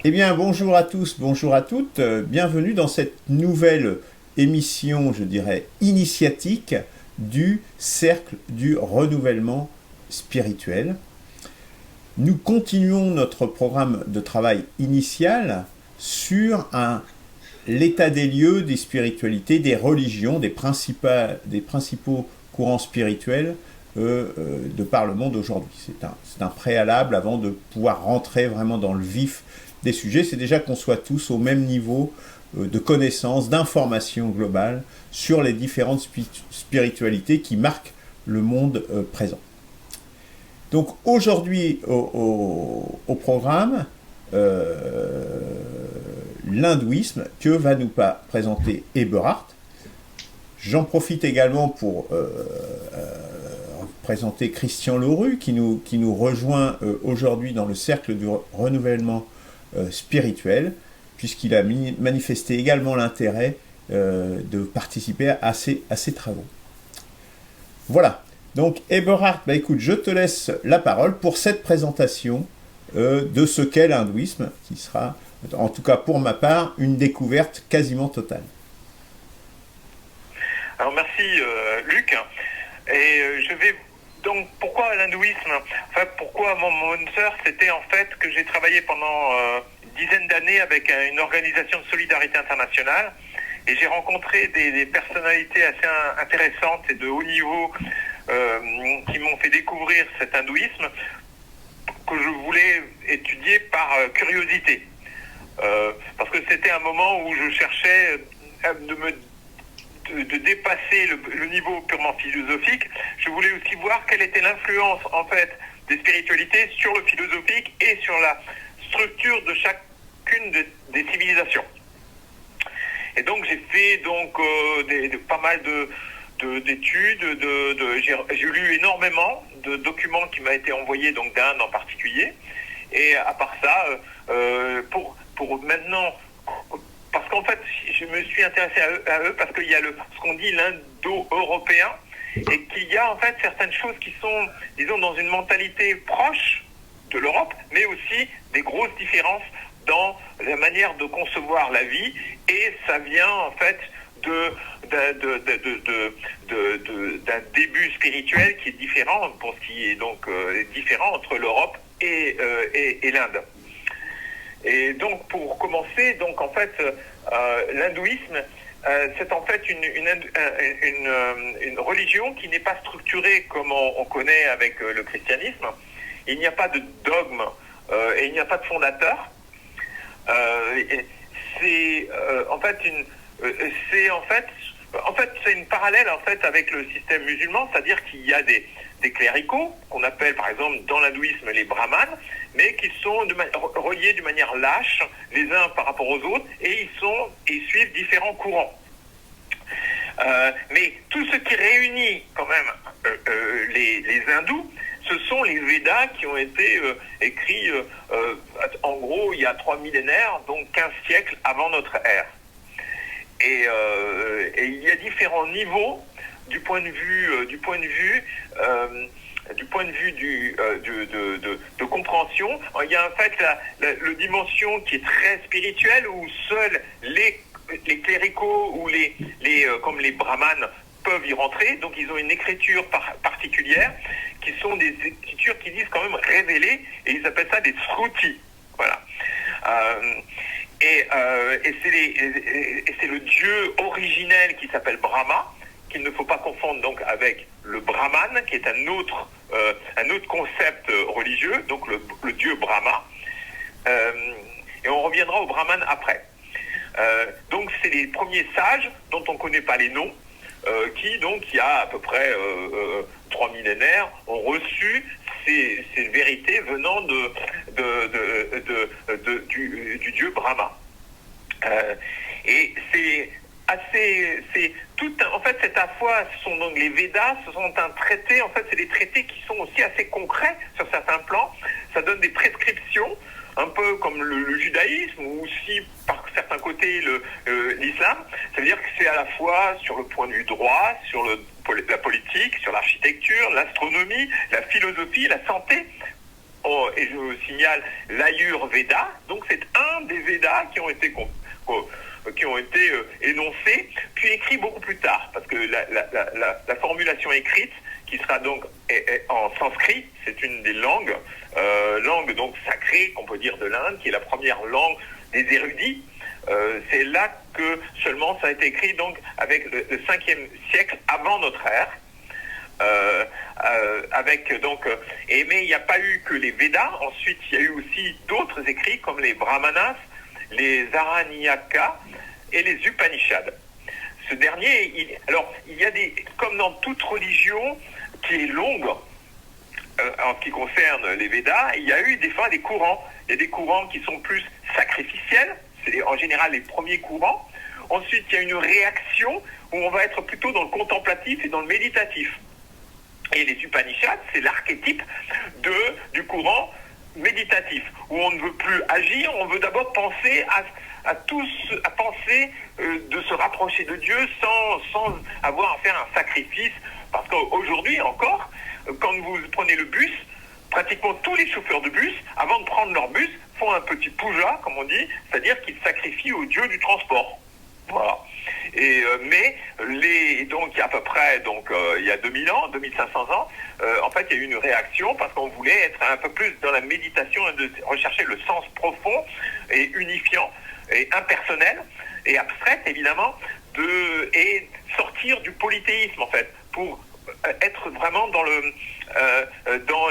Eh bien, bonjour à tous, bonjour à toutes. Bienvenue dans cette nouvelle émission, je dirais, initiatique du Cercle du Renouvellement Spirituel. Nous continuons notre programme de travail initial sur l'état des lieux des spiritualités, des religions, des principaux courants spirituels de par le monde aujourd'hui. C'est un préalable avant de pouvoir rentrer vraiment dans le vif des sujets. C'est déjà qu'on soit tous au même niveau de connaissance, d'information globale sur les différentes spiritualités qui marquent le monde présent. Donc aujourd'hui au programme, l'hindouisme que va nous présenter Eberhard. J'en profite également pour présenter Christian Laurue qui nous rejoint aujourd'hui dans le cercle du renouvellement spirituel, puisqu'il a manifesté également l'intérêt de participer à ces travaux. Voilà. Donc Eberhard, écoute, je te laisse la parole pour cette présentation de ce qu'est l'hindouisme, qui sera, en tout cas pour ma part, une découverte quasiment totale. Alors merci Luc. Et je vais donc, pourquoi l'hindouisme? Enfin, pourquoi mon sœur, c'était en fait que j'ai travaillé pendant une dizaine d'années avec une organisation de solidarité internationale et j'ai rencontré des personnalités assez intéressantes et de haut niveau qui m'ont fait découvrir cet hindouisme que je voulais étudier par curiosité. Parce que c'était un moment où je cherchais de dépasser le niveau purement philosophique. Je voulais aussi voir quelle était l'influence en fait des spiritualités sur le philosophique et sur la structure de chacune des civilisations. Et donc j'ai fait pas mal d'études, j'ai lu énormément de documents qui m'ont été envoyés donc d'Inde en particulier. Et à part ça, pour maintenant, parce qu'en fait, je me suis intéressé à eux parce qu'il y a ce qu'on dit l'indo-européen et qu'il y a en fait certaines choses qui sont, disons, dans une mentalité proche de l'Europe, mais aussi des grosses différences dans la manière de concevoir la vie, et ça vient en fait d'un début spirituel qui est différent pour ce qui est donc différent entre l'Europe et l'Inde. Et donc pour commencer, donc en fait l'hindouisme c'est en fait une religion qui n'est pas structurée comme on connaît avec le christianisme. Il n'y a pas de dogme et il n'y a pas de fondateur. C'est une parallèle en fait avec le système musulman, c'est-à-dire qu'il y a des cléricaux qu'on appelle par exemple dans l'hindouisme les brahmanes, mais qui sont reliés d'une manière lâche les uns par rapport aux autres, et ils suivent différents courants. Mais tout ce qui réunit quand même les hindous, ce sont les Védas qui ont été écrits en gros il y a 3 millénaires, donc 15 siècles avant notre ère. Et il y a différents niveaux du point de vue de compréhension. Il y a en fait la dimension qui est très spirituelle où seuls les cléricaux ou comme les brahmanes peuvent y rentrer. Donc ils ont une écriture particulière qui sont des écritures qui disent quand même révélées, et ils appellent ça des srutis. Voilà. Et c'est le dieu originel qui s'appelle Brahma, qu'il ne faut pas confondre donc avec le Brahman, qui est un autre concept religieux, donc le dieu Brahma. Et on reviendra au Brahman après. Donc c'est les premiers sages dont on ne connaît pas les noms, qui donc il y a à peu près 3 millénaires ont reçu ces vérités venant du dieu Brahma. Et en fait, c'est à la fois, ce sont donc les Védas, ce sont un traité, en fait, c'est des traités qui sont aussi assez concrets sur certains plans. Ça donne des prescriptions, un peu comme le judaïsme, ou aussi, par certains côtés, l'islam. Ça veut dire que c'est à la fois sur le point de vue droit, sur la politique, sur l'architecture, l'astronomie, la philosophie, la santé. Et je signale l'Ayurveda, donc c'est un qui ont été énoncés, puis écrits beaucoup plus tard, parce que la formulation écrite, qui sera donc en sanskrit, c'est une des langues donc sacrées, qu'on peut dire, de l'Inde, qui est la première langue des érudits. C'est là que seulement ça a été écrit, donc avec le 5e siècle avant notre ère. Mais il n'y a pas eu que les Védas. Ensuite, il y a eu aussi d'autres écrits comme les Brahmanas, les Aranyaka et les Upanishads. Ce dernier, il y a comme dans toute religion qui est longue, en ce qui concerne les Védas, il y a eu des fois des courants. Il y a des courants qui sont plus sacrificiels, c'est en général les premiers courants. Ensuite, il y a une réaction où on va être plutôt dans le contemplatif et dans le méditatif. Et les Upanishads, c'est l'archétype du courant méditatif, où on ne veut plus agir, on veut d'abord penser à penser de se rapprocher de Dieu sans avoir à faire un sacrifice. Parce qu'aujourd'hui encore, quand vous prenez le bus, pratiquement tous les chauffeurs de bus, avant de prendre leur bus, font un petit puja, comme on dit, c'est-à-dire qu'ils sacrifient au Dieu du transport. Voilà. Donc il y a à peu près, il y a 2000 ans, 2500 ans, en fait il y a eu une réaction parce qu'on voulait être un peu plus dans la méditation et de rechercher le sens profond et unifiant et impersonnel et abstrait évidemment et sortir du polythéisme en fait pour être vraiment dans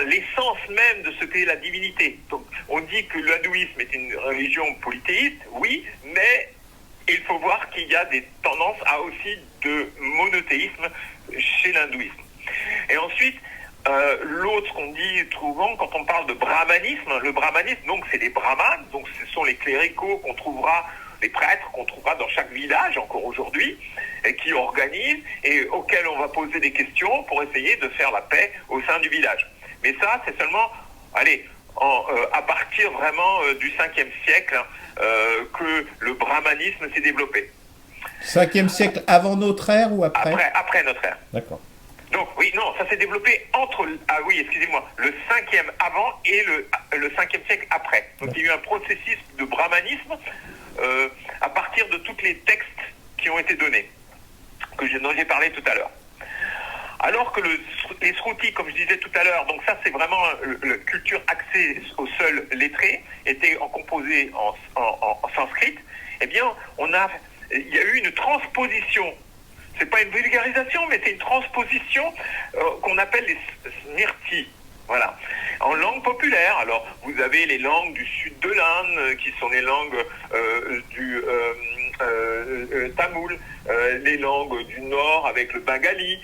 l'essence même de ce qu'est la divinité. Donc on dit que l'hindouisme est une religion polythéiste, oui, mais il faut voir qu'il y a des tendances à aussi de monothéisme chez l'hindouisme. Et ensuite, l'autre qu'on dit souvent quand on parle de brahmanisme, le brahmanisme, donc c'est les brahmanes, donc ce sont les cléricaux qu'on trouvera, les prêtres qu'on trouvera dans chaque village encore aujourd'hui, et qui organisent et auxquels on va poser des questions pour essayer de faire la paix au sein du village. Mais ça, c'est seulement, à partir vraiment du 5e siècle, que le brahmanisme s'est développé. 5e siècle avant notre ère ou après ? Après notre ère. D'accord. Donc oui, non, ça s'est développé le 5e avant et le 5e siècle après. Donc il y a eu un processus de brahmanisme à partir de tous les textes qui ont été donnés, dont j'ai parlé tout à l'heure. Alors que les srutis, comme je disais tout à l'heure, donc ça c'est vraiment la culture axée au seul lettré, était composée en sanskrit, eh bien il y a eu une transposition. C'est pas une vulgarisation, mais c'est une transposition qu'on appelle les smrtis. Voilà. En langue populaire, alors vous avez les langues du sud de l'Inde, qui sont les langues du tamoul, les langues du nord avec le bengali,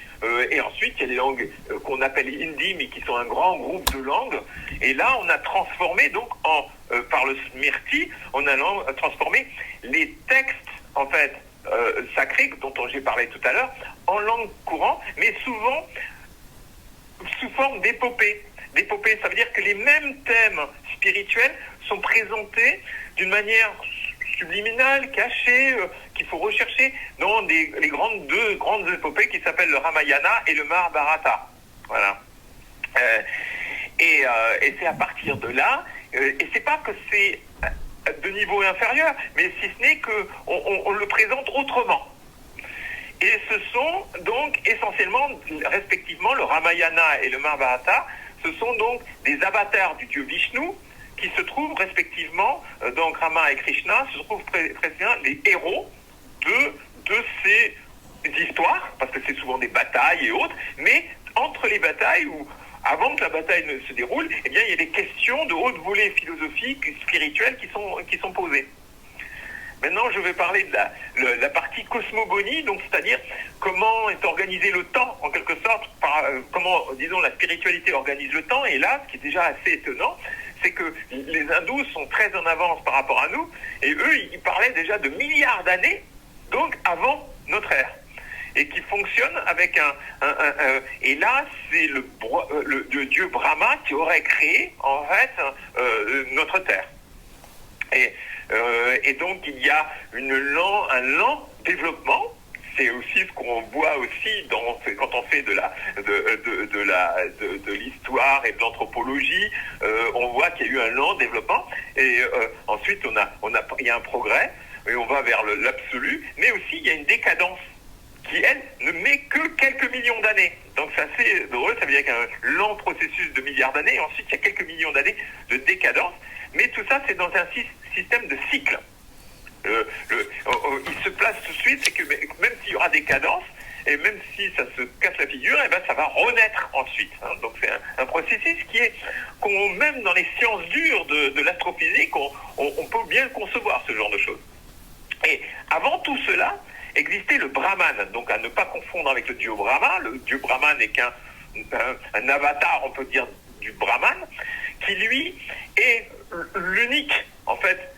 et ensuite il y a les langues qu'on appelle hindi, mais qui sont un grand groupe de langues. Et là, on a transformé, donc, par le smrti, on a transformé les textes, en fait, sacrés, dont j'ai parlé tout à l'heure, en langue courante, mais souvent sous forme d'épopées. L'épopée, ça veut dire que les mêmes thèmes spirituels sont présentés d'une manière subliminale, cachée, qu'il faut rechercher dans les deux grandes épopées qui s'appellent le Ramayana et le Mahabharata. Voilà. Et c'est à partir de là, et c'est pas que c'est de niveau inférieur, mais si ce n'est qu'on le présente autrement. Et ce sont donc essentiellement, respectivement, le Ramayana et le Mahabharata, ce sont donc des avatars du dieu Vishnu qui se trouvent respectivement, donc Rama et Krishna, se trouvent très bien les héros de ces histoires, parce que c'est souvent des batailles et autres, mais entre les batailles, ou avant que la bataille ne se déroule, eh bien, il y a des questions de haute volée philosophique, spirituelle qui sont posées. Maintenant, je vais parler de la partie cosmogonie, donc c'est-à-dire comment est organisé le temps, en quelque sorte, comment, disons, la spiritualité organise le temps. Et là, ce qui est déjà assez étonnant, c'est que les hindous sont très en avance par rapport à nous, et eux, ils parlaient déjà de milliards d'années, donc avant notre ère, et qui fonctionnent avec et là, c'est le dieu Brahma qui aurait créé, en fait, notre terre. Et donc il y a un lent développement, c'est aussi ce qu'on voit aussi quand on fait de l'histoire et de l'anthropologie. On voit qu'il y a eu un lent développement et ensuite il y a un progrès et on va vers l'absolu, mais aussi il y a une décadence qui, elle, ne met que quelques millions d'années. Donc c'est assez drôle, ça veut dire qu'il y a un lent processus de milliards d'années, et ensuite il y a quelques millions d'années de décadence, mais tout ça c'est dans un système de cycle. Il se place tout de suite, c'est que même s'il y aura des cadences, et même si ça se casse la figure, et ben ça va renaître ensuite. Hein. Donc c'est un processus même dans les sciences dures de l'astrophysique, on peut bien concevoir ce genre de choses. Et avant tout cela, existait le Brahman, donc à ne pas confondre avec le dieu Brahma. Le dieu Brahman n'est qu'un avatar, on peut dire, du Brahman, qui lui est l'unique, en fait,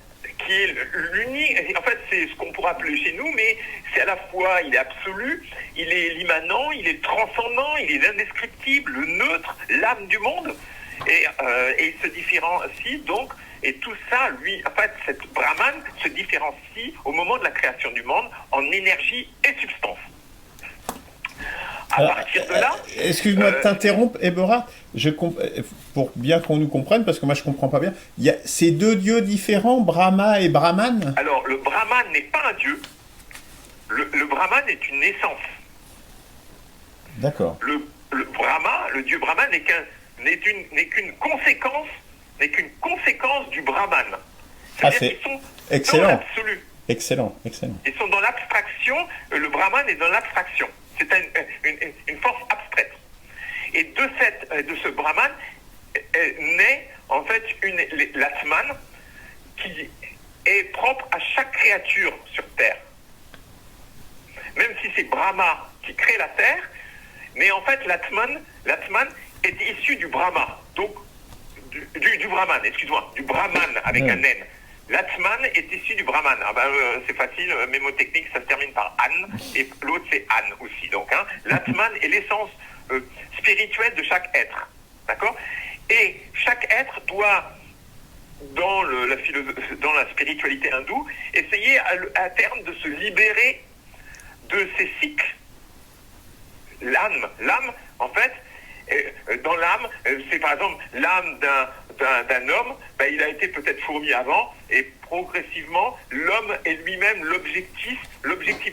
qui est l'unique, en fait c'est ce qu'on pourrait appeler chez nous, mais c'est à la fois, il est absolu, il est l'immanent, il est transcendant, il est l'indescriptible, le neutre, l'âme du monde, et il se différencie donc. Et tout ça, lui, en fait, cette Brahman se différencie au moment de la création du monde en énergie et substance. À partir de là... Excuse-moi de t'interrompre, Ebora, pour bien qu'on nous comprenne, parce que moi je comprends pas bien, il y a ces deux dieux différents, Brahma et Brahman? Alors, le Brahman n'est pas un dieu. Le Brahman est une essence. D'accord. Le Brahma, le dieu Brahman n'est qu'une conséquence du Brahman. C'est excellent. Dans l'absolu. Excellent. Ils sont dans l'abstraction, le Brahman est dans l'abstraction. C'est une force abstraite. Et de ce Brahman naît en fait l'Atman qui est propre à chaque créature sur Terre. Même si c'est Brahma qui crée la Terre, mais en fait l'Atman est issu du Brahma. Donc du Brahman, excuse-moi, du Brahman avec un N. L'Atman est issu du Brahman. C'est facile, mémotechnique, ça se termine par An, et l'autre c'est An aussi. Donc, l'Atman est l'essence spirituelle de chaque être. D'accord? Et chaque être doit, dans la spiritualité hindoue, essayer à terme de se libérer de ces cycles. L'âme, en fait, dans l'âme, c'est par exemple l'âme d'un homme, il a été peut-être fourmi avant, et progressivement, l'homme est lui-même l'objectif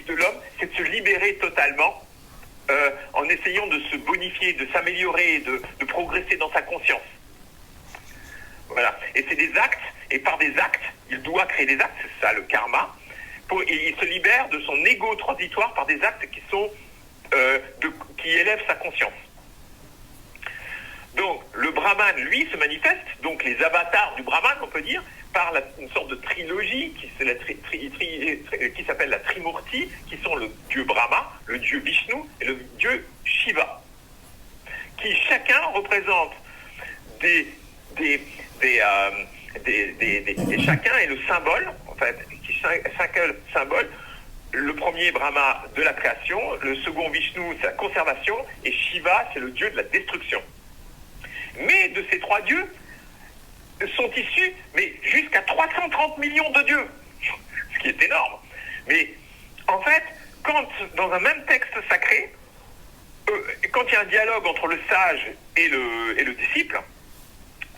de l'homme, c'est de se libérer totalement, en essayant de se bonifier, de s'améliorer, de progresser dans sa conscience. Voilà. Et c'est des actes, et par des actes, il doit créer des actes, c'est ça le karma, et il se libère de son ego transitoire par des actes qui élèvent sa conscience. Donc, le Brahman, lui, se manifeste, donc les avatars du Brahman, on peut dire, par une sorte de trilogie qui s'appelle la Trimurti, qui sont le dieu Brahma, le dieu Vishnu et le dieu Shiva, qui chacun représente chacun est le symbole, en fait, chacun symbole. Le premier Brahma de la création, le second Vishnu, c'est la conservation, et Shiva, c'est le dieu de la destruction. Mais de ces trois dieux sont issus jusqu'à 330 millions de dieux, ce qui est énorme. Mais en fait, quand dans un même texte sacré, quand il y a un dialogue entre le sage et le disciple,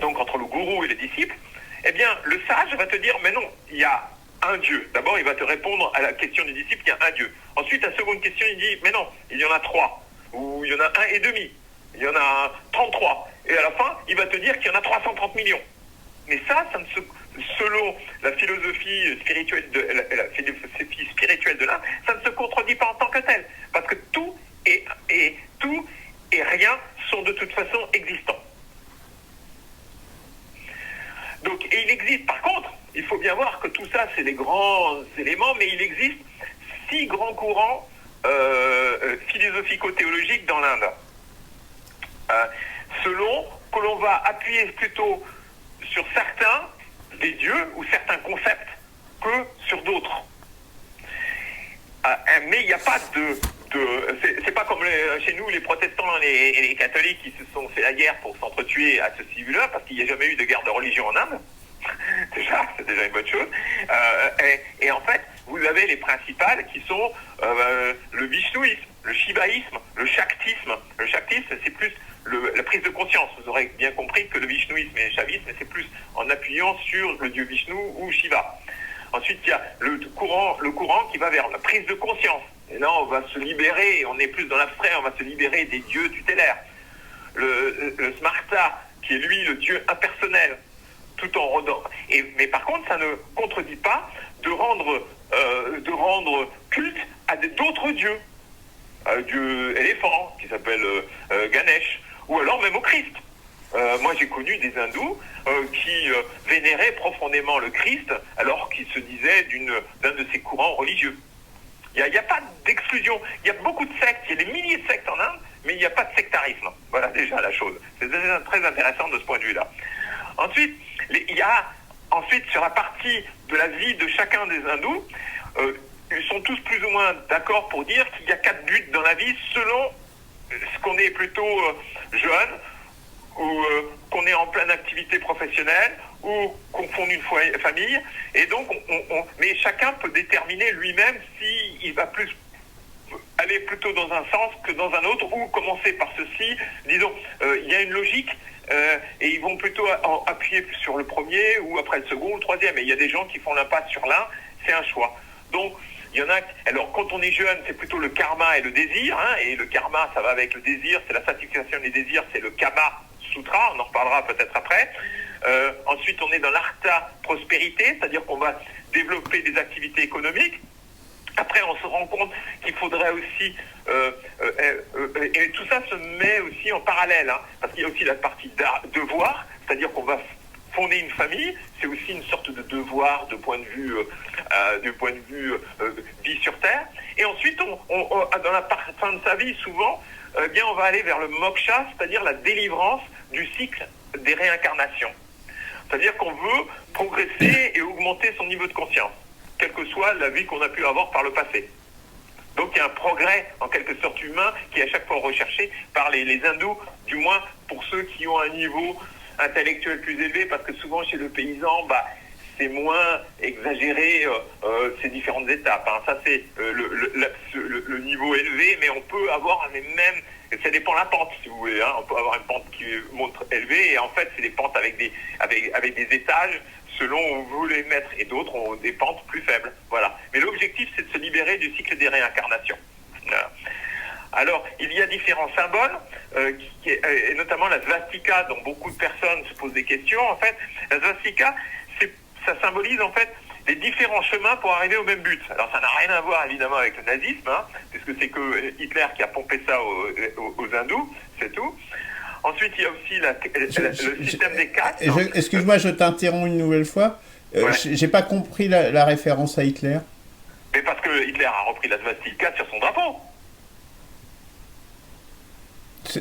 donc entre le gourou et le disciple, eh bien le sage va te dire mais non, il y a un Dieu. D'abord, il va te répondre à la question du disciple, il y a un Dieu. Ensuite, la seconde question, il dit mais non, il y en a trois, ou il y en a un et demi, il y en a 33. Et à la fin, il va te dire qu'il y en a 330 millions. Mais ça selon la philosophie spirituelle de l'âme, ça ne se contredit pas en tant que tel. Parce que tout et rien sont de toute façon existants. Donc, et il existe, par contre, il faut bien voir que tout ça, c'est les grands éléments, mais il existe 6 grands courants philosophico-théologiques dans l'Inde. Selon que l'on va appuyer plutôt sur certains des dieux ou certains concepts que sur d'autres. Mais il n'y a pas c'est pas comme chez nous les protestants et les catholiques qui se sont fait la guerre pour s'entretuer à ce civil-là, parce qu'il n'y a jamais eu de guerre de religion en Inde. C'est déjà une bonne chose. Et en fait, vous avez les principales qui sont le le vishnouisme, le shivaïsme, le shaktisme. Le shaktisme, c'est plus la prise de conscience. Vous aurez bien compris que le vishnouisme et le shaivisme, c'est plus en appuyant sur le dieu Vishnu ou Shiva. Ensuite, il y a le courant qui va vers la prise de conscience. Et là, on va se libérer, on est plus dans l'abstrait, on va se libérer des dieux tutélaires. Le Smarta, qui est lui le dieu impersonnel, tout en rendant. Mais par contre, ça ne contredit pas de rendre culte à d'autres dieux. Un dieu éléphant, qui s'appelle Ganesh, ou alors même au Christ. Moi, j'ai connu des hindous qui vénéraient profondément le Christ, alors qu'ils se disaient d'un de ses courants religieux. Il n'y a pas d'exclusion. Il y a beaucoup de sectes, il y a des milliers de sectes en Inde, mais il n'y a pas de sectarisme. Voilà déjà la chose. C'est déjà très intéressant de ce point de vue-là. Ensuite, il y a sur la partie de la vie de chacun des hindous, ils sont tous plus ou moins d'accord pour dire qu'il y a 4 buts dans la vie selon ce qu'on est plutôt jeune, ou qu'on est en pleine activité professionnelle, ou qu'on fonde une famille, et donc mais chacun peut déterminer lui-même s'il va plus aller plutôt dans un sens que dans un autre, ou commencer par ceci. Disons, il y a une logique, et ils vont plutôt appuyer sur le premier, ou après le second, ou le troisième, et il y a des gens qui font l'impasse sur l'un, c'est un choix. Donc, il y en a. Alors, quand on est jeune, c'est plutôt le karma et le désir, hein, et le karma, ça va avec le désir, c'est la satisfaction des désirs, c'est le Kama Sutra, on en reparlera peut-être après. Ensuite, on est dans l'artha prospérité, c'est-à-dire qu'on va développer des activités économiques. Après, on se rend compte qu'il faudrait aussi... et tout ça se met aussi en parallèle, hein, parce qu'il y a aussi la partie devoir, c'est-à-dire qu'on va fonder une famille, c'est aussi une sorte de devoir de point de vue, vie sur Terre. Et ensuite, dans la fin de sa vie, souvent, bien, on va aller vers le moksha, c'est-à-dire la délivrance du cycle des réincarnations. C'est-à-dire qu'on veut progresser et augmenter son niveau de conscience, quelle que soit la vie qu'on a pu avoir par le passé. Donc il y a un progrès, en quelque sorte humain, qui est à chaque fois recherché par les hindous, du moins pour ceux qui ont un niveau intellectuel plus élevé, parce que souvent chez le paysan, c'est moins exagéré ces différentes étapes. Hein. Ça c'est le niveau élevé, mais on peut avoir les mêmes... Ça dépend de la pente, si vous voulez. Hein. On peut avoir une pente qui montre élevée, et en fait c'est des pentes avec des étages, selon où vous voulez mettre, et d'autres ont des pentes plus faibles. Voilà. Mais l'objectif, c'est de se libérer du cycle des réincarnations. Voilà. Alors, il y a différents symboles, et notamment la svastika, dont beaucoup de personnes se posent des questions. En fait, la svastika, ça symbolise en fait les différents chemins pour arriver au même but. Alors, ça n'a rien à voir évidemment avec le nazisme, hein, puisque c'est que Hitler qui a pompé ça aux hindous, c'est tout. Ensuite, il y a aussi le système des castes. Excuse-moi, je t'interromps une nouvelle fois. Ouais. J'ai pas compris la référence à Hitler. Mais parce que Hitler a repris la svastika sur son drapeau.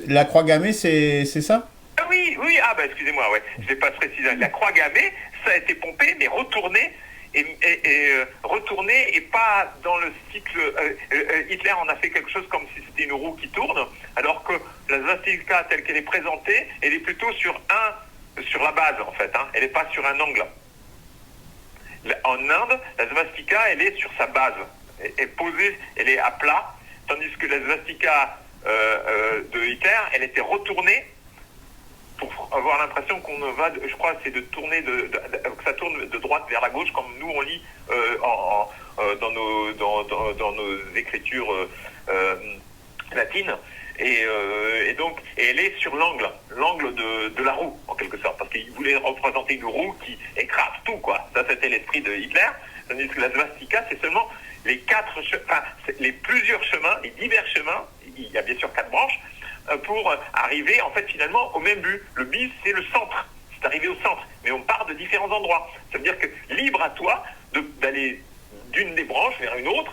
La croix gammée, c'est ça? Oui, excusez-moi, ouais. Je n'ai pas précisé. La croix gammée, ça a été pompé, mais retourné, et pas dans le cycle... Hitler en a fait quelque chose comme si c'était une roue qui tourne, alors que la svastika, telle qu'elle est présentée, elle est plutôt sur la base, en fait. Hein. Elle n'est pas sur un angle. En Inde, la svastika, elle est sur sa base. Elle est posée, elle est à plat, tandis que la svastika de Hitler, elle était retournée pour avoir l'impression qu'on va, je crois, c'est de tourner, que ça tourne de droite vers la gauche, comme nous on lit dans nos écritures latines. Et donc, elle est sur l'angle de la roue, en quelque sorte, parce qu'il voulait représenter une roue qui écrase tout, quoi. Ça, c'était l'esprit de Hitler. Tandis que la svastika, c'est seulement les plusieurs chemins, les divers chemins. Il y a bien sûr 4 branches, pour arriver en fait finalement au même but. Le but, c'est le centre, c'est arriver au centre, mais on part de différents endroits. Ça veut dire que libre à toi d'aller d'une des branches vers une autre,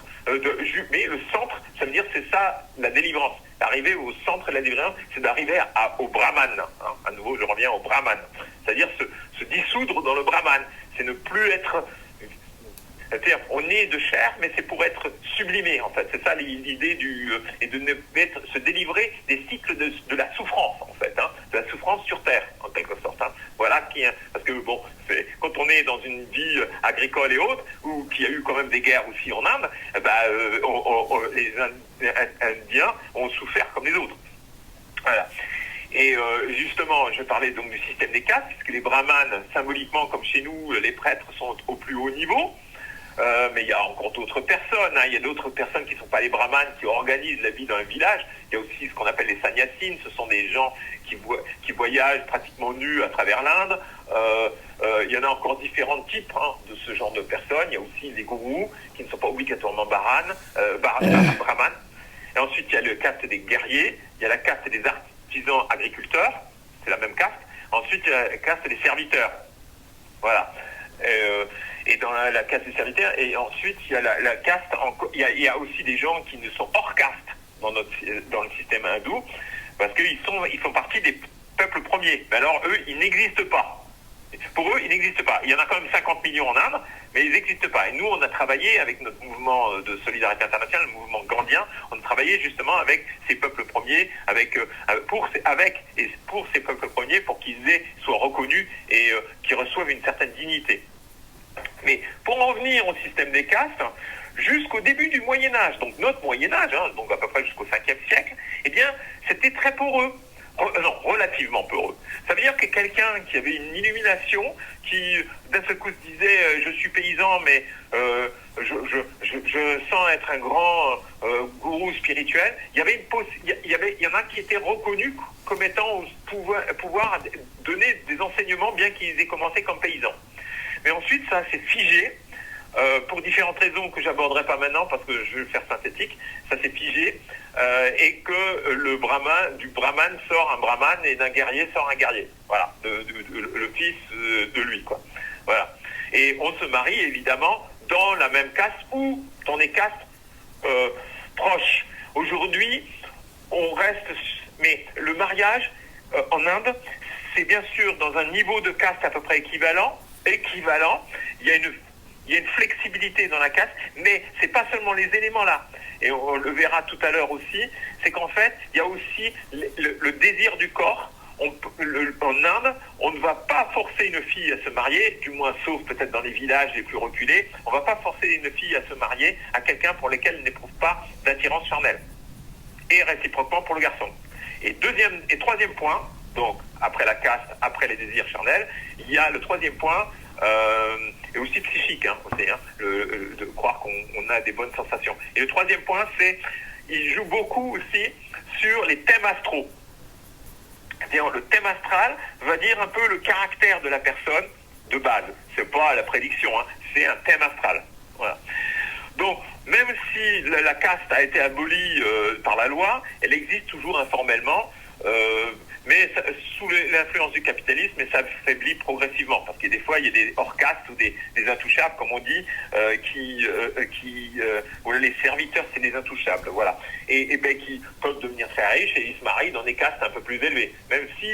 mais le centre, ça veut dire c'est ça la délivrance. Arriver au centre de la délivrance, c'est d'arriver au Brahman. Hein. À nouveau, je reviens au Brahman, c'est-à-dire se dissoudre dans le Brahman. C'est ne plus être C'est-à-dire, on est de chair, mais c'est pour être sublimé, en fait. C'est ça l'idée et de se délivrer des cycles de la souffrance, en fait, hein, de la souffrance sur Terre, en quelque sorte. Hein. Voilà, parce que, bon, quand on est dans une vie agricole et autres, ou qu'il y a eu quand même des guerres aussi en Inde, les Indiens ont souffert comme les autres. Voilà. Et justement, je parlais donc du système des castes, puisque les brahmanes, symboliquement, comme chez nous, les prêtres sont au plus haut niveau. Mais il y a encore d'autres personnes. Hein. Il y a d'autres personnes qui ne sont pas les brahmanes, qui organisent la vie dans un village. Il y a aussi ce qu'on appelle les sannyasines. Ce sont des gens qui voyagent pratiquement nus à travers l'Inde. Il y en a encore différents types de ce genre de personnes. Il y a aussi les gourous, qui ne sont pas obligatoirement brahmanes. Et ensuite, il y a le caste des guerriers. Il y a la caste des artisans agriculteurs. C'est la même caste. Ensuite, il y a la caste des serviteurs. Voilà. Et dans la caste des serviteurs, et ensuite il y a la caste, il y a aussi des gens qui ne sont hors caste dans le système hindou, parce qu'ils font partie des peuples premiers. Mais alors eux, ils n'existent pas. Pour eux, ils n'existent pas. Il y en a quand même 50 millions en Inde, mais ils n'existent pas. Et nous, on a travaillé avec notre mouvement de solidarité internationale, le mouvement gandhien, on a travaillé justement avec ces peuples premiers, pour ces peuples premiers, pour qu'ils soient reconnus et qu'ils reçoivent une certaine dignité. Mais pour en venir au système des castes, jusqu'au début du Moyen-Âge, donc notre Moyen-Âge, donc à peu près jusqu'au 5e siècle, eh bien, c'était très poreux. Relativement poreux. Ça veut dire que quelqu'un qui avait une illumination, qui d'un seul coup se disait je suis paysan, mais je sens être un grand gourou spirituel, il y en a qui étaient reconnus comme étant pouvoir donner des enseignements, bien qu'ils aient commencé comme paysans. Mais ensuite, ça s'est figé, pour différentes raisons que j'aborderai pas maintenant, parce que je vais le faire synthétique, ça s'est figé, et que du brahman sort un brahman, et d'un guerrier sort un guerrier. Voilà, le fils de lui, quoi. Voilà. Et on se marie, évidemment, dans la même caste, ou dans des castes proches. Aujourd'hui, on reste... Mais le mariage, en Inde, c'est bien sûr dans un niveau de caste à peu près équivalent, il y a une flexibilité dans la caste, mais c'est pas seulement les éléments là, et on le verra tout à l'heure aussi, c'est qu'en fait, il y a aussi le désir du corps. En Inde, on ne va pas forcer une fille à se marier, du moins sauf peut-être dans les villages les plus reculés, on ne va pas forcer une fille à se marier à quelqu'un pour lequel elle n'éprouve pas d'attirance charnelle. Et réciproquement pour le garçon. Et troisième point, donc après la caste, après les désirs charnels, il y a le troisième point, et aussi psychique, aussi, de croire qu'on a des bonnes sensations. Et le troisième point, il joue beaucoup aussi sur les thèmes astraux. C'est-à-dire, le thème astral va dire un peu le caractère de la personne de base. C'est pas la prédiction, c'est un thème astral. Voilà. Donc, même si la caste a été abolie par la loi, elle existe toujours informellement, mais sous l'influence du capitalisme, mais ça faiblit progressivement, parce que des fois, il y a des hors-castes ou des intouchables, comme on dit, voilà, les serviteurs, c'est des intouchables, voilà, et qui peuvent devenir très riches, et ils se marient dans des castes un peu plus élevées, même si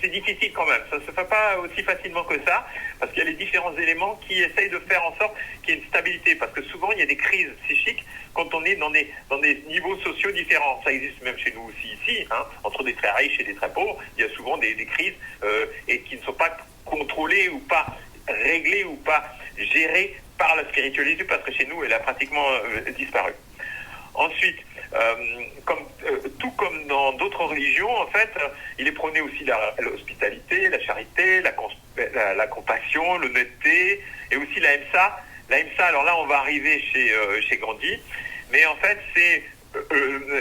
c'est difficile quand même, ça ne se fait pas aussi facilement que ça, parce qu'il y a les différents éléments qui essayent de faire en sorte qu'il y ait une stabilité, parce que souvent il y a des crises psychiques quand on est dans des niveaux sociaux différents. Ça existe même chez nous aussi ici, entre des très riches et des très pauvres, il y a souvent des crises et qui ne sont pas contrôlées ou pas réglées ou pas gérées par la spiritualité, parce que chez nous elle a pratiquement disparu. Ensuite, tout comme dans d'autres religions, en fait, il est prôné aussi l'hospitalité, la charité, la compassion, l'honnêteté, et aussi la Ahimsa. La Ahimsa, alors là, on va arriver chez Gandhi, mais en fait,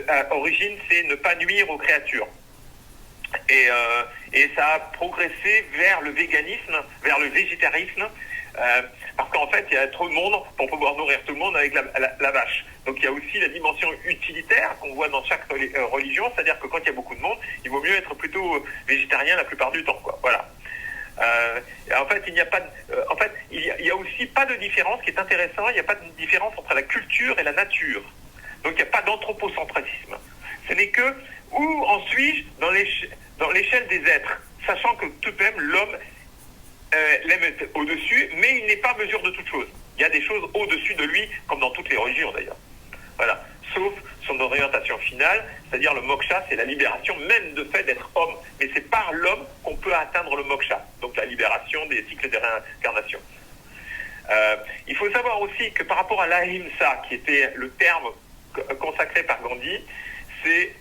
à origine, c'est ne pas nuire aux créatures. Et ça a progressé vers le véganisme, vers le végétarisme, parce qu'en fait, il y a trop de monde pour pouvoir nourrir tout le monde avec la vache. Donc il y a aussi la dimension utilitaire qu'on voit dans chaque religion, c'est-à-dire que quand il y a beaucoup de monde, il vaut mieux être plutôt végétarien la plupart du temps, quoi. Voilà. En fait, il n'y a pas il y a aussi pas de différence, qui est intéressant, il n'y a pas de différence entre la culture et la nature. Donc il n'y a pas d'anthropocentrisme. Ce n'est que où en suis-je dans l'échelle des êtres, sachant que tout de même l'homme l'aime au-dessus, mais il n'est pas mesure de toute chose. Il y a des choses au-dessus de lui, comme dans toutes les religions d'ailleurs. Voilà. Sauf son orientation finale, c'est-à-dire le moksha, c'est la libération même de fait d'être homme. Mais c'est par l'homme qu'on peut atteindre le moksha, donc la libération des cycles de réincarnation. Il faut savoir aussi que par rapport à l'ahimsa, qui était le terme consacré par Gandhi, c'est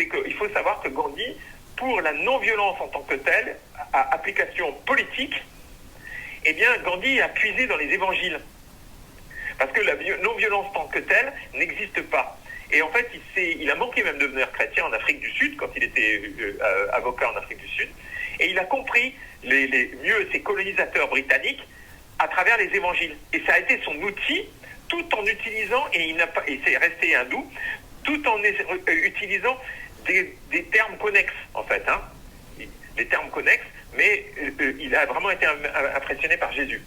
qu'il faut savoir que Gandhi, pour la non-violence en tant que telle, à application politique, eh bien Gandhi a puisé dans les évangiles. Parce que la non-violence en tant que telle n'existe pas. Et en fait, il a manqué même de devenir chrétien en Afrique du Sud, quand il était avocat en Afrique du Sud. Et il a compris mieux ses colonisateurs britanniques à travers les évangiles. Et ça a été son outil, tout en utilisant, et c'est resté hindou, tout en utilisant des termes connexes, en fait. Hein. Des termes connexes, mais il a vraiment été impressionné par Jésus.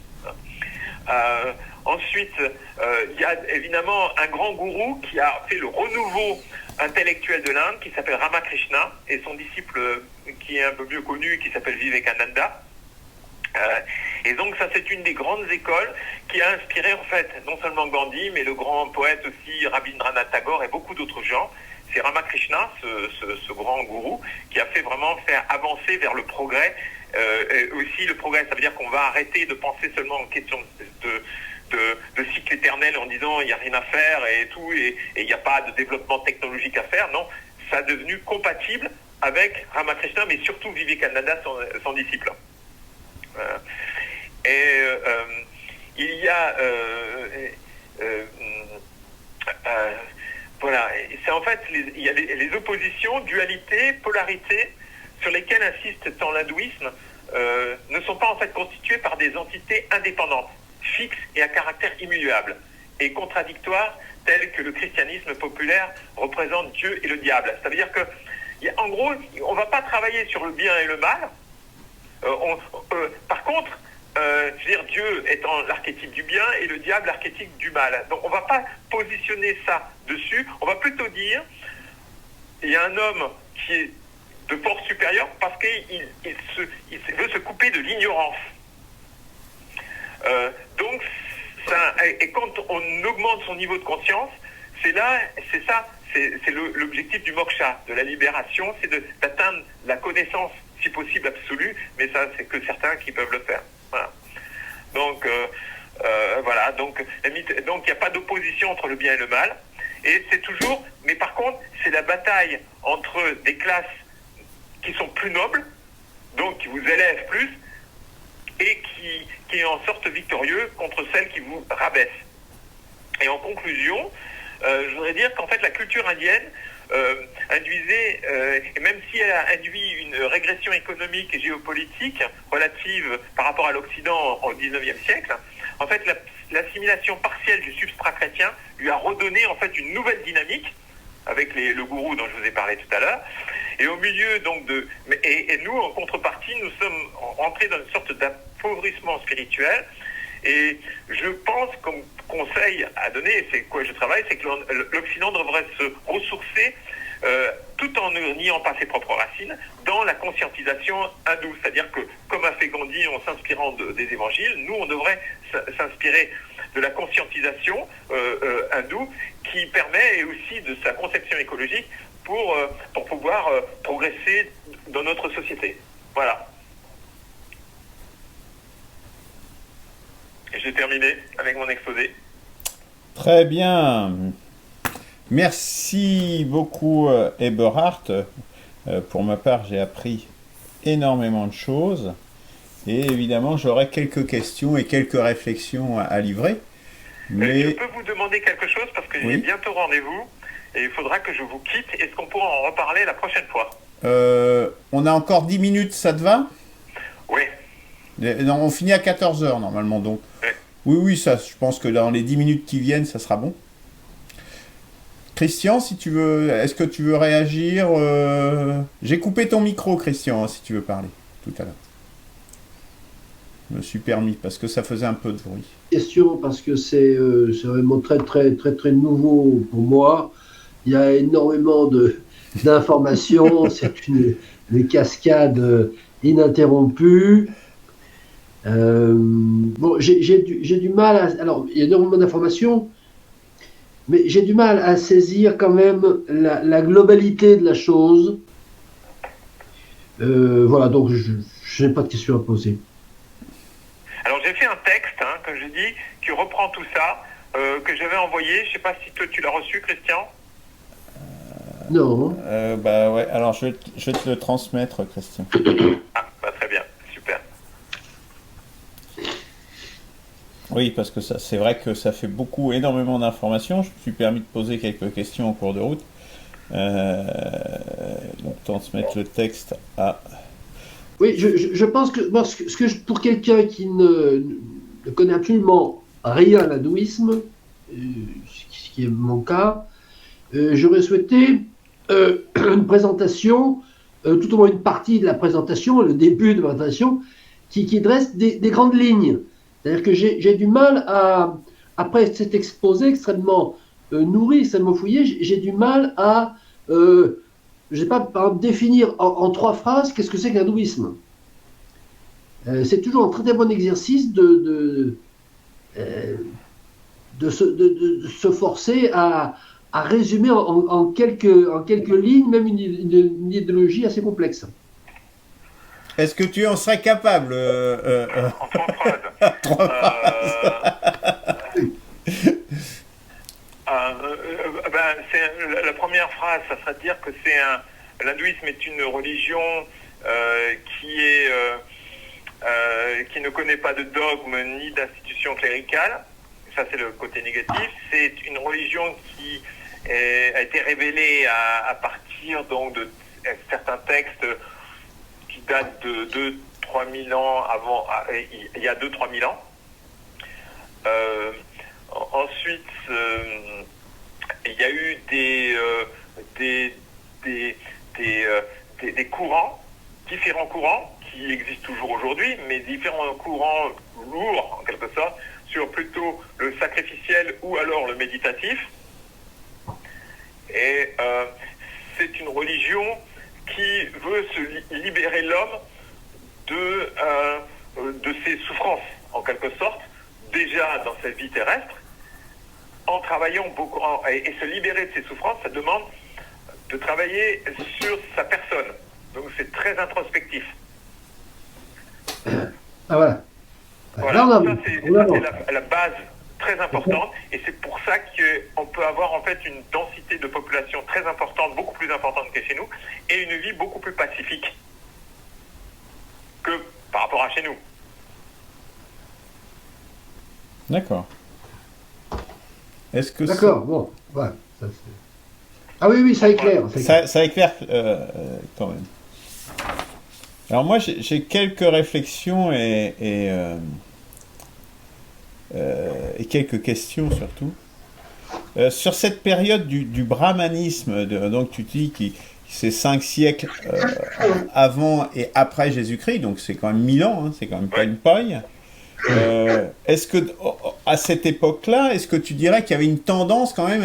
Ensuite, il y a évidemment un grand gourou qui a fait le renouveau intellectuel de l'Inde, qui s'appelle Ramakrishna, et son disciple qui est un peu mieux connu, qui s'appelle Vivekananda. Et donc ça, c'est une des grandes écoles qui a inspiré en fait non seulement Gandhi, mais le grand poète aussi Rabindranath Tagore et beaucoup d'autres gens. C'est Ramakrishna, ce grand gourou, qui a fait vraiment faire avancer vers le progrès. Et aussi le progrès, ça veut dire qu'on va arrêter de penser seulement en question de cycle éternel en disant il n'y a rien à faire et tout, et il n'y a pas de développement technologique à faire. Non, ça a devenu compatible avec Ramakrishna, mais surtout Vivekananda, son disciple. Il y a voilà, c'est en fait il y a les oppositions, dualités, polarités sur lesquelles insiste tant l'hindouisme ne sont pas en fait constituées par des entités indépendantes, fixes et à caractère immuable, et contradictoires telles que le christianisme populaire représente Dieu et le diable. Ça veut dire que, en gros, on ne va pas travailler sur le bien et le mal. Par contre, c'est-à-dire Dieu étant l'archétype du bien et le diable l'archétype du mal. Donc on ne va pas positionner ça dessus, on va plutôt dire il y a un homme qui est de force supérieure parce qu'il veut se couper de l'ignorance. Donc, et quand on augmente son niveau de conscience, c'est l'objectif du moksha, de la libération, c'est d'atteindre la connaissance, si possible absolue, mais ça, c'est que certains qui peuvent le faire. Voilà. Donc, voilà. Donc, il n'y a pas d'opposition entre le bien et le mal. Et c'est toujours, mais par contre, c'est la bataille entre des classes qui sont plus nobles, donc qui vous élèvent plus, et qui en sortent victorieux contre celles qui vous rabaissent. Et en conclusion, je voudrais dire qu'en fait la culture indienne induisait, et même si elle a induit une régression économique et géopolitique relative par rapport à l'Occident au XIXe siècle, en fait l'assimilation partielle du substrat chrétien lui a redonné en fait une nouvelle dynamique avec le gourou dont je vous ai parlé tout à l'heure. Et au milieu donc et nous en contrepartie, nous sommes entrés dans une sorte d'appauvrissement spirituel. Et je pense, comme conseil à donner, c'est quoi je travaille, c'est que l'Occident devrait se ressourcer tout en ne niant pas ses propres racines dans la conscientisation hindoue. C'est-à-dire que, comme a fait Gandhi en s'inspirant des évangiles, nous on devrait s'inspirer de la conscientisation hindoue qui permet aussi de sa conception écologique pour pouvoir progresser dans notre société. Voilà. Et j'ai terminé avec mon exposé. Très bien. Merci beaucoup, Eberhard. Pour ma part, j'ai appris énormément de choses. Et évidemment, j'aurai quelques questions et quelques réflexions à livrer. Mais... je peux vous demander quelque chose parce que j'ai bientôt rendez-vous et il faudra que je vous quitte. Est-ce qu'on pourra en reparler la prochaine fois? On a encore 10 minutes, ça te va? Oui. Non, on finit à 14h normalement, donc. Oui, ça, je pense que dans les 10 minutes qui viennent, ça sera bon. Christian, si tu veux, est-ce que tu veux réagir? J'ai coupé ton micro, Christian, si tu veux parler, tout à l'heure. Je me suis permis, parce que ça faisait un peu de bruit. Question, parce que c'est vraiment très, très, très, très nouveau pour moi. Il y a énormément d'informations, c'est une cascade ininterrompue. Bon, j'ai du mal à... Alors, il y a énormément d'informations, mais j'ai du mal à saisir quand même la globalité de la chose. Voilà, donc je n'ai pas de questions à poser. Alors j'ai fait un texte, comme je dis, qui reprend tout ça, que j'avais envoyé. Je ne sais pas si toi tu l'as reçu, Christian. Non. Bah ouais, alors je vais te le transmettre, Christian. Ah, bah, très bien, super. Oui, parce que ça, c'est vrai que ça fait énormément d'informations. Je me suis permis de poser quelques questions en cours de route. Donc transmettre le texte à... Oui, je pense que, bon, pour quelqu'un qui ne connaît absolument rien à l'hindouisme, ce qui est mon cas, j'aurais souhaité une présentation, tout au moins une partie de la présentation, le début de la présentation, qui dresse des grandes lignes. C'est-à-dire que j'ai du mal à, après cet exposé extrêmement nourri, extrêmement fouillé, j'ai du mal à, je sais pas, par exemple, définir en 3 phrases qu'est-ce que c'est que l'hindouisme. C'est toujours un très très bon exercice de se forcer à résumer en quelques lignes, même une idéologie assez complexe. Est-ce que tu en serais capable En 3 phrases. 3 phrases. La première phrase, ça serait de dire que l'hindouisme est une religion qui ne connaît pas de dogme ni d'institution cléricale. Ça, c'est le côté négatif. C'est une religion qui a été révélée à partir donc de certains textes qui datent de 2-3 000 ans avant, il y a 2-3 000 ans. Ensuite, il y a eu des courants, différents courants qui existent toujours aujourd'hui, mais différents courants lourds en quelque sorte, sur plutôt le sacrificiel ou alors le méditatif. Et c'est une religion qui veut se libérer l'homme de ses souffrances, en quelque sorte, déjà dans sa vie terrestre, en travaillant beaucoup, et se libérer de ses souffrances, ça demande de travailler sur sa personne. Donc c'est très introspectif. Ah voilà. Voilà, ça c'est la base très importante, et c'est pour ça qu'on peut avoir en fait une densité de population très importante, beaucoup plus importante que chez nous, et une vie beaucoup plus pacifique que par rapport à chez nous. D'accord. Est-ce que D'accord, bon. Ouais, ah oui, ça éclaire. ça éclaire quand même. Alors moi, j'ai quelques réflexions et quelques questions surtout. Sur cette période du brahmanisme, donc tu dis que c'est 5 siècles avant et après Jésus-Christ, donc c'est quand même 1000 ans, hein, c'est quand même pas une paille. Est-ce que à cette époque-là, est-ce que tu dirais qu'il y avait une tendance quand même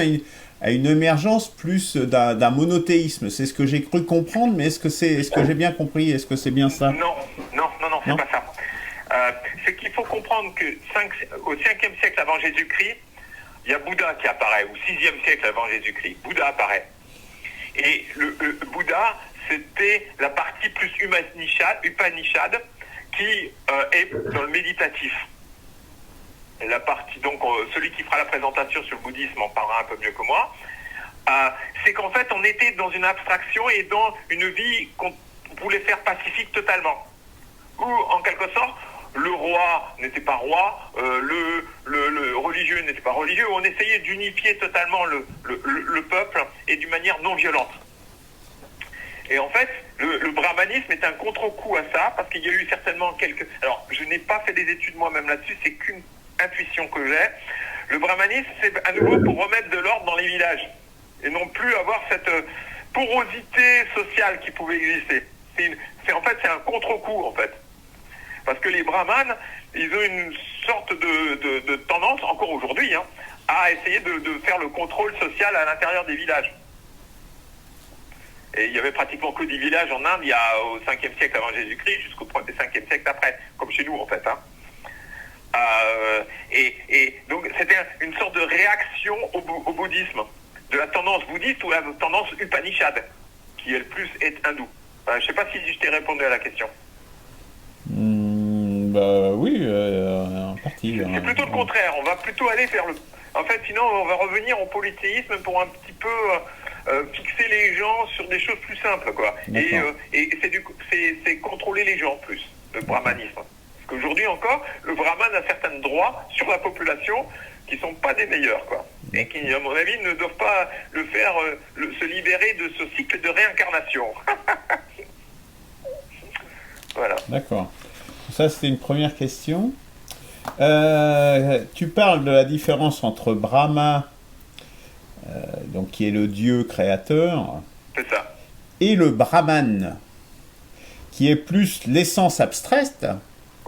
à une émergence plus d'un monothéisme? C'est ce que j'ai cru comprendre, mais est-ce que j'ai bien compris? Est-ce que c'est bien ça? Non, c'est pas ça. C'est qu'il faut comprendre que au 5e siècle avant Jésus-Christ, il y a Bouddha qui apparaît, ou 6e siècle avant Jésus-Christ, Bouddha apparaît. Et le Bouddha, c'était la partie plus Upanishad, qui est dans le méditatif. La partie, donc, celui qui fera la présentation sur le bouddhisme en parlera un peu mieux que moi. C'est qu'en fait, on était dans une abstraction et dans une vie qu'on voulait faire pacifique totalement. Où, en quelque sorte, le roi n'était pas roi, le religieux n'était pas religieux. On essayait d'unifier totalement le peuple et d'une manière non violente. Et en fait, le brahmanisme est un contre-coup à ça, parce qu'il y a eu certainement quelques... Alors, je n'ai pas fait des études moi-même là-dessus, c'est qu'une intuition que j'ai. Le brahmanisme, c'est à nouveau pour remettre de l'ordre dans les villages, et non plus avoir cette porosité sociale qui pouvait exister. En fait, c'est un contre-coup, en fait. Parce que les brahmanes, ils ont une sorte de tendance, encore aujourd'hui, hein, à essayer de faire le contrôle social à l'intérieur des villages. Et il n'y avait pratiquement que des villages en Inde, au 5e siècle avant Jésus-Christ jusqu'au 5e siècle après, comme chez nous en fait. Hein. Et donc c'était une sorte de réaction au bouddhisme, de la tendance bouddhiste ou la tendance Upanishad, qui elle plus est hindoue. Je ne sais pas si je t'ai répondu à la question. Bah oui, en partie. C'est plutôt le contraire, on va plutôt aller vers le... En fait, sinon on va revenir au polythéisme pour un petit peu fixer les gens sur des choses plus simples, quoi. Et c'est contrôler les gens plus, le brahmanisme. Parce qu'aujourd'hui encore, le brahman a certains droits sur la population qui sont pas des meilleurs, quoi. Et qui, à mon avis, ne doivent pas le faire se libérer de ce cycle de réincarnation. Voilà. D'accord. Ça, c'était une première question. Tu parles de la différence entre Brahma, donc qui est le dieu créateur, C'est ça. et le Brahman, qui est plus l'essence abstraite.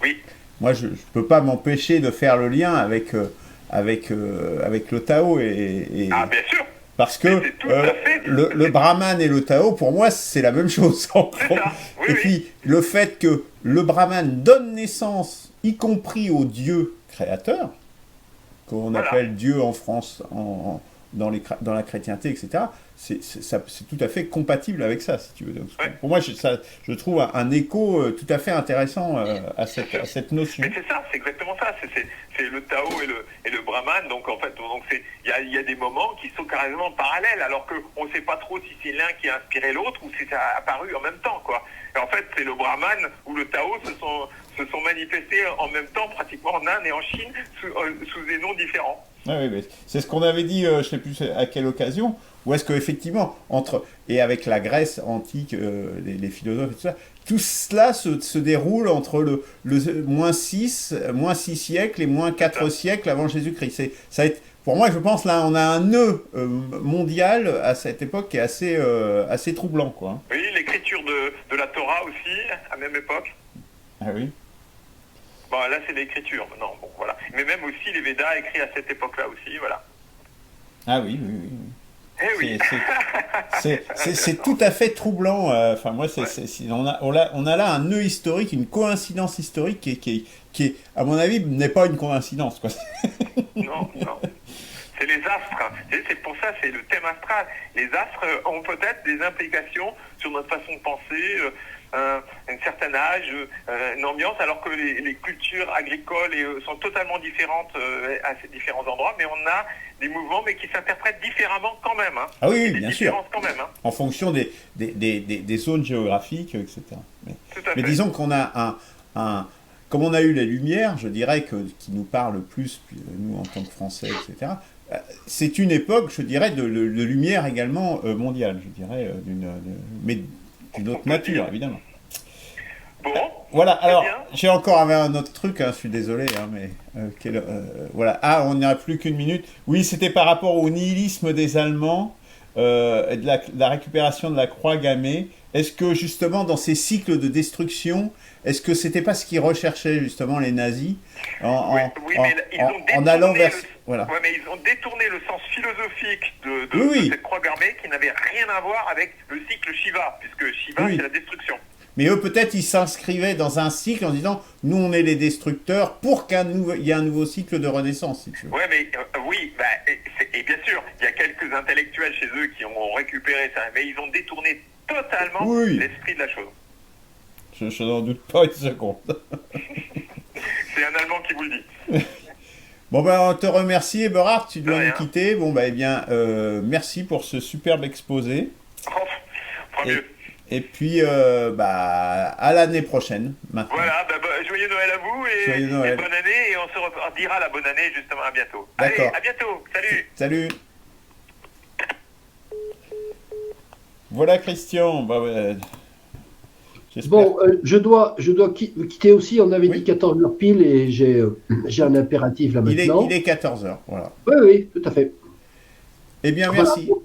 Oui. Moi, je ne peux pas m'empêcher de faire le lien avec le Tao. Ah, bien sûr. Parce que le Brahman et le Tao, pour moi, c'est la même chose. Et puis, le fait que le Brahman donne naissance, y compris au Dieu créateur, qu'on appelle Dieu en France, dans la chrétienté, etc., c'est tout à fait compatible avec ça, si tu veux. Donc, pour moi, je trouve un écho tout à fait intéressant à cette notion. Mais c'est ça, c'est exactement ça. C'est le Tao et le Brahman. Donc, en fait, il y a des moments qui sont carrément parallèles, alors qu'on ne sait pas trop si c'est l'un qui a inspiré l'autre ou si ça a apparu en même temps, quoi. Et en fait, c'est le Brahman ou le Tao se sont manifestés en même temps, pratiquement en Inde et en Chine, sous des noms différents. Oui, c'est ce qu'on avait dit, je ne sais plus à quelle occasion, où est-ce qu'effectivement, et avec la Grèce antique, les philosophes et tout ça, tout cela se déroule entre le moins 6 siècles et moins 4 siècles avant Jésus-Christ. Pour moi, je pense, là, on a un nœud mondial à cette époque qui est assez troublant, quoi. Oui, l'écriture de la Torah aussi, à la même époque. Ah oui. Bon, là, c'est l'écriture, non, bon, voilà. Mais même aussi les Védas écrits à cette époque-là aussi, voilà. Ah oui. Eh oui. C'est tout à fait troublant. Enfin, moi, on a là un nœud historique, une coïncidence historique qui à mon avis, n'est pas une coïncidence, quoi. Non. C'est les astres. C'est pour ça, c'est le thème astral. Les astres ont peut-être des implications sur notre façon de penser, un certain âge, une ambiance, alors que les cultures agricoles sont totalement différentes à ces différents endroits, mais on a des mouvements, mais qui s'interprètent différemment quand même. Hein. Ah oui, bien sûr. Quand même, hein. En fonction des zones géographiques, etc. Mais disons qu'on a comme on a eu les Lumières, je dirais qui nous parle plus, nous en tant que Français, etc., c'est une époque, je dirais, de lumière également mondiale, je dirais, mais d'une autre nature, évidemment. Bon. Voilà, alors, j'ai encore un autre truc, hein, je suis désolé, hein, mais voilà. Ah, on n'a plus qu'une minute. Oui, c'était par rapport au nihilisme des Allemands et de la récupération de la croix gammée. Est-ce que, justement, dans ces cycles de destruction, est-ce que c'était pas ce qu'ils recherchaient, justement, les nazis en allant vers... Voilà. Oui, mais ils ont détourné le sens philosophique de cette croix gammée qui n'avait rien à voir avec le cycle Shiva, puisque Shiva, c'est la destruction. Mais eux, peut-être, ils s'inscrivaient dans un cycle en disant « Nous, on est les destructeurs pour qu'il y ait un nouveau cycle de renaissance, si tu veux. » Ouais, mais et bien sûr, il y a quelques intellectuels chez eux qui ont récupéré ça, mais ils ont détourné totalement l'esprit de la chose. Je n'en doute pas une seconde. C'est un Allemand qui vous le dit. Bon, ben, on te remercie, Eberhard, tu dois nous quitter. Bon, ben, merci pour ce superbe exposé. Mieux. Et puis, à l'année prochaine, maintenant. Voilà, joyeux Noël à vous et bonne année, et on se redira la bonne année, justement, à bientôt. D'accord. Allez, à bientôt, salut. Salut. Voilà, Christian. Bon, je dois quitter aussi, on avait dit 14h pile, et j'ai un impératif là maintenant. Il est 14h, voilà. Oui, tout à fait. Eh bien, merci. Voilà.